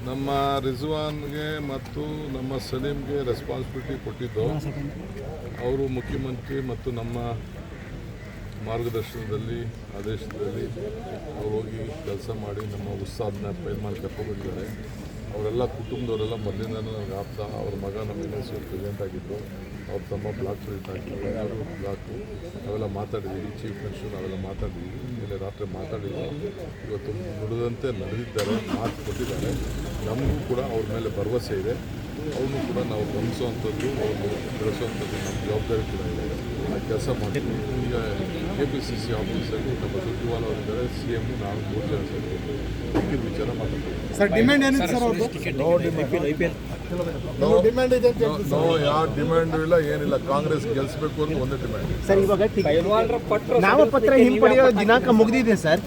ನಮ್ಮ ರಿಜ್ವಾನ್ಗೆ ಮತ್ತು ನಮ್ಮ ಸಲೀಮ್ಗೆ ರೆಸ್ಪಾನ್ಸಿಬಿಲಿಟಿ ಕೊಟ್ಟಿದ್ದು ಅವರು ಮುಖ್ಯಮಂತ್ರಿ ಮತ್ತು ನಮ್ಮ ಮಾರ್ಗದರ್ಶನದಲ್ಲಿ ಆದೇಶದಲ್ಲಿ ಅವ್ರು ಹೋಗಿ ಕೆಲಸ ಮಾಡಿ ನಮ್ಮ ಉತ್ಸಾಹನ ಪೈಲ್ಮಾನ್ ಕರ್ಕೊಂಡ್ಬಂದಿದ್ದಾರೆ. ಅವರೆಲ್ಲ ಕುಟುಂಬದವರೆಲ್ಲ ಮೊದಲಿಂದನೂ ನನಗೆ ಆಪ್ತ. ಅವ್ರ ಮಗ ನಮ್ಮ ಯೂನಿವರ್ಸಿಟಿ ಪ್ರೆಸಿಡೆಂಟ್ ಆಗಿದ್ದು, ಅವ್ರ ತಮ್ಮ ಬ್ಲಾಕ್ ಪ್ರೆಸಿಡೆಂಟ್ ಆಗಿದ್ದು, ಯಾರು ಬ್ಲಾಕು ನಾವೆಲ್ಲ ಮಾತಾಡಿದ್ದೀವಿ. ಚೀಫ್ ಮಿನಿಸ್ಟರ್ ನಾವೆಲ್ಲ ಮಾತಾಡಿದ್ದೀವಿ. ನಿನ್ನೆ ರಾತ್ರಿ ಮಾತಾಡಿದ್ದೀವಿ. ಇವತ್ತು ನುಡಿದಂತೆ ನಡೆದಿದ್ದಾರೆ, ಮಾತು ಕೊಟ್ಟಿದ್ದಾರೆ. ನಮಗೂ ಕೂಡ ಅವ್ರ ಮೇಲೆ ಭರವಸೆ ಇದೆ. ಅವ್ರನ್ನೂ ಕೂಡ ನಾವು ಗಮನಿಸುವಂಥದ್ದು, ಅವ್ರನ್ನು ಬೆಳೆಸುವಂಥದ್ದು ನಮ್ಮ ಜವಾಬ್ದಾರಿ ಕೂಡ ಇದೆ. ಆ ಕೆಲಸ ಮಾಡ್ತೀವಿ. ಈಗ KPCC ಆಫೀಸಲ್ಲಿ ನಮ್ಮ ಸುರ್ಜೇವಾಲ ಅವರಿದ್ದಾರೆ, CM ನಾವು 3 ಜನ ಸೇರ್ತೀವಿ. ಮಿಕ್ಕಿದ ವಿಚಾರ ಮಾತಾಡ್ತೀವಿ. ಸರ್ ಡಿಮ್ಯಾಂಡ್ ಏನಿದೆ ಸರ್ ಅವ್ರದ್ದು? ನೋ ಯಾವ ಡಿಮ್ಯಾಂಡು ಇಲ್ಲ, ಏನಿಲ್ಲ. ಕಾಂಗ್ರೆಸ್ ಗೆಲ್ಲಿಸಬೇಕು ಅಂತ ಒಂದೇ ಡಿಮ್ಯಾಂಡ್. ಸರ್ ಇವಾಗ ನಾಮಪತ್ರ ಹಿಂಪಡೆಯೋ ದಿನಾಂಕ ಮುಗಿದಿದೆ ಸರ್.